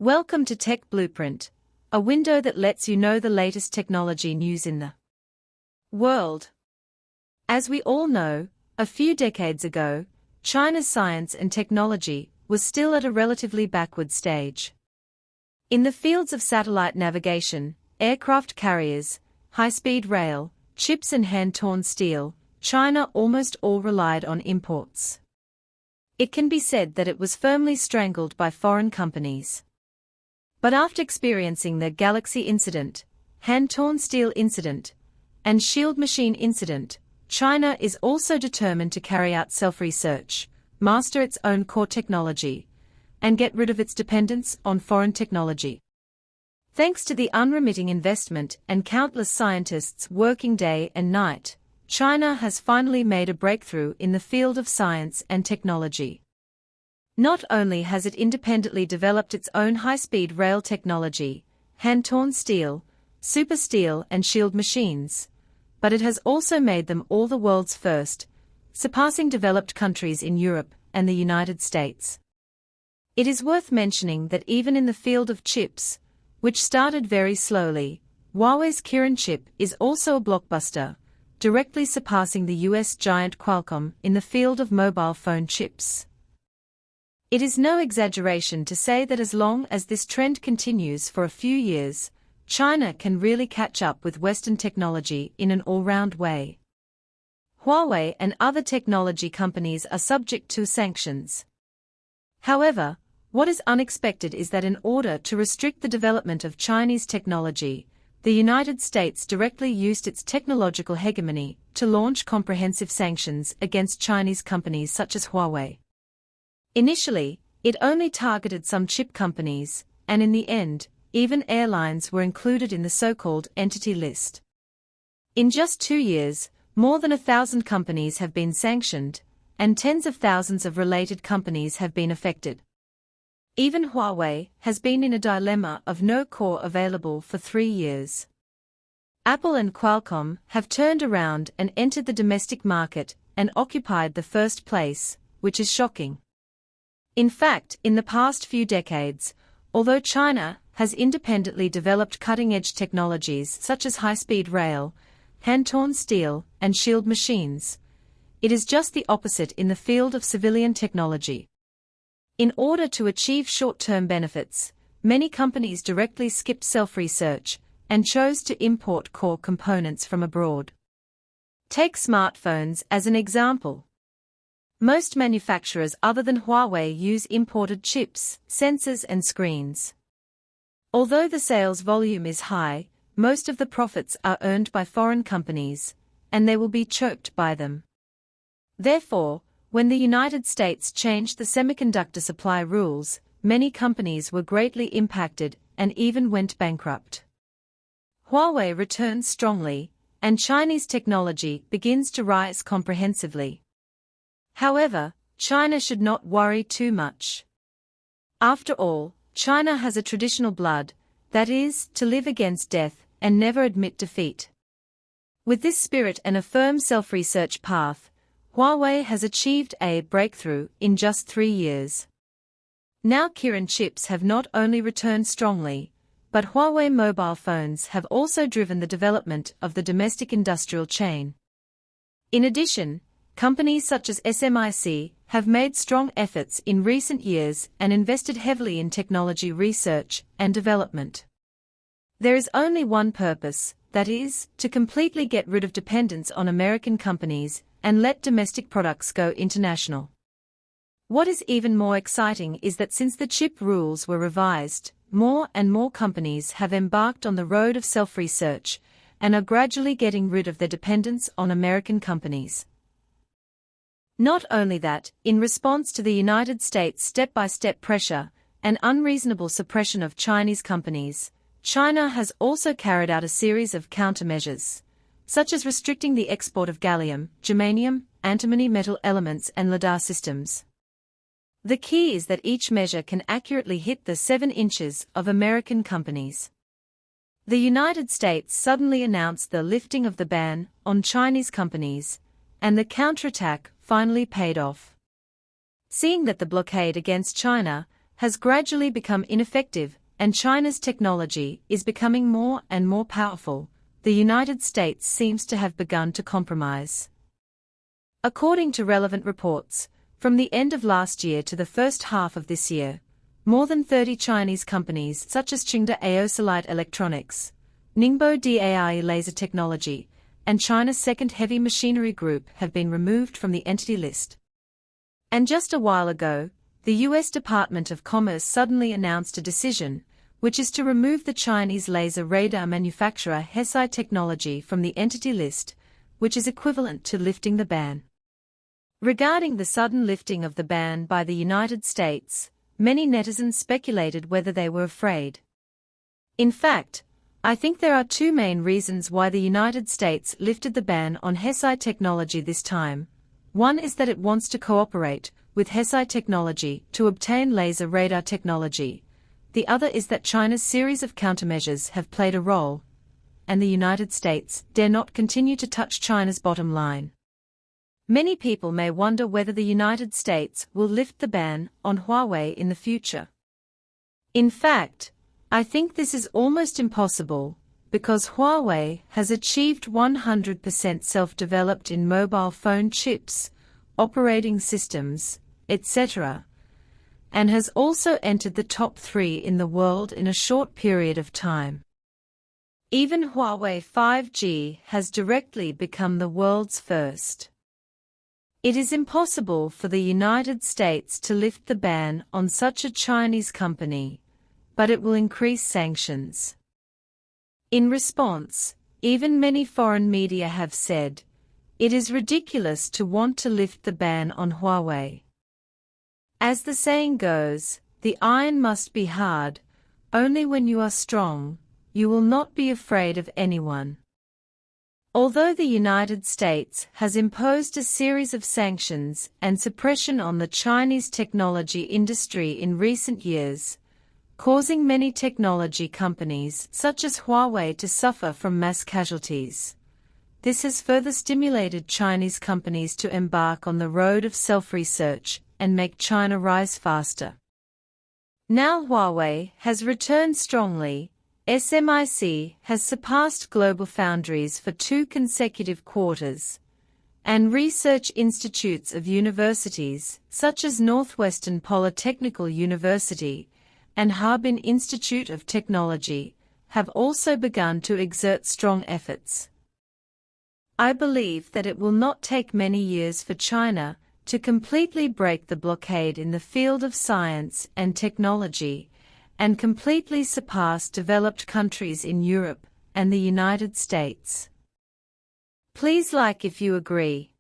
Welcome to Tech Blueprint, a window that lets you know the latest technology news in the world. As we all know, a few decades ago, China's science and technology was still at a relatively backward stage. In the fields of satellite navigation, aircraft carriers, high-speed rail, chips and hand-torn steel, China almost all relied on imports. It can be said that it was firmly strangled by foreign companies. But after experiencing the Galaxy incident, hand-torn steel incident, and shield machine incident, China is also determined to carry out self-research, master its own core technology, and get rid of its dependence on foreign technology. Thanks to the unremitting investment and countless scientists working day and night, China has finally made a breakthrough in the field of science and technology. Not only has it independently developed its own high-speed rail technology, hand-torn steel, super steel and shield machines, but it has also made them all the world's first, surpassing developed countries in Europe and the United States. It is worth mentioning that even in the field of chips, which started very slowly, Huawei's Kirin chip is also a blockbuster, directly surpassing the US giant Qualcomm in the field of mobile phone chips. It is no exaggeration to say that as long as this trend continues for a few years, China can really catch up with Western technology in an all-round way. Huawei and other technology companies are subject to sanctions. However, what is unexpected is that in order to restrict the development of Chinese technology, the United States directly used its technological hegemony to launch comprehensive sanctions against Chinese companies such as Huawei. Initially, it only targeted some chip companies, and in the end, even airlines were included in the so-called entity list. In just 2 years, more than 1,000 companies have been sanctioned, and tens of thousands of related companies have been affected. Even Huawei has been in a dilemma of no core available for 3 years. Apple and Qualcomm have turned around and entered the domestic market and occupied the first place, which is shocking. In fact, in the past few decades, although China has independently developed cutting-edge technologies such as high-speed rail, hand-torn steel, and shield machines, it is just the opposite in the field of civilian technology. In order to achieve short-term benefits, many companies directly skipped self-research and chose to import core components from abroad. Take smartphones as an example. Most manufacturers other than Huawei use imported chips, sensors and screens. Although the sales volume is high, most of the profits are earned by foreign companies, and they will be choked by them. Therefore, when the United States changed the semiconductor supply rules, many companies were greatly impacted and even went bankrupt. Huawei returns strongly, and Chinese technology begins to rise comprehensively. However, China should not worry too much. After all, China has a traditional blood, that is, to live against death and never admit defeat. With this spirit and a firm self-research path, Huawei has achieved a breakthrough in just 3 years. Now Kirin chips have not only returned strongly, but Huawei mobile phones have also driven the development of the domestic industrial chain. In addition, companies such as SMIC have made strong efforts in recent years and invested heavily in technology research and development. There is only one purpose, that is, to completely get rid of dependence on American companies and let domestic products go international. What is even more exciting is that since the chip rules were revised, more and more companies have embarked on the road of self-research and are gradually getting rid of their dependence on American companies. Not only that, in response to the United States' step-by-step pressure and unreasonable suppression of Chinese companies, China has also carried out a series of countermeasures, such as restricting the export of gallium, germanium, antimony metal elements and LiDAR systems. The key is that each measure can accurately hit the 7 inches of American companies. The United States suddenly announced the lifting of the ban on Chinese companies, and the counterattack finally paid off. Seeing that the blockade against China has gradually become ineffective, and China's technology is becoming more and more powerful, the United States seems to have begun to compromise. According to relevant reports, from the end of last year to the first half of this year, more than 30 Chinese companies such as Chengda Aosolite Electronics, Ningbo DAI Laser Technology, and China's Second Heavy Machinery Group have been removed from the entity list. And just a while ago, the U.S. Department of Commerce suddenly announced a decision, which is to remove the Chinese laser radar manufacturer Hesai Technology from the entity list, which is equivalent to lifting the ban. Regarding the sudden lifting of the ban by the United States, many netizens speculated whether they were afraid. In fact, I think there are two main reasons why the United States lifted the ban on Hesai Technology this time. One is that it wants to cooperate with Hesai Technology to obtain laser radar technology. The other is that China's series of countermeasures have played a role, and the United States dare not continue to touch China's bottom line. Many people may wonder whether the United States will lift the ban on Huawei in the future. In fact, I think this is almost impossible, because Huawei has achieved 100% self-developed in mobile phone chips, operating systems, etc., and has also entered the top 3 in the world in a short period of time. Even Huawei 5G has directly become the world's first. It is impossible for the United States to lift the ban on such a Chinese company, but it will increase sanctions. In response, even many foreign media have said, it is ridiculous to want to lift the ban on Huawei. As the saying goes, the iron must be hard, only when you are strong, you will not be afraid of anyone. Although the United States has imposed a series of sanctions and suppression on the Chinese technology industry in recent years, causing many technology companies such as Huawei to suffer from mass casualties, this has further stimulated Chinese companies to embark on the road of self-research and make China rise faster. Now Huawei has returned strongly. SMIC has surpassed GlobalFoundries for 2 consecutive quarters, and research institutes of universities such as Northwestern Polytechnical University and Harbin Institute of Technology have also begun to exert strong efforts. I believe that it will not take many years for China to completely break the blockade in the field of science and technology, and completely surpass developed countries in Europe and the United States. Please like if you agree.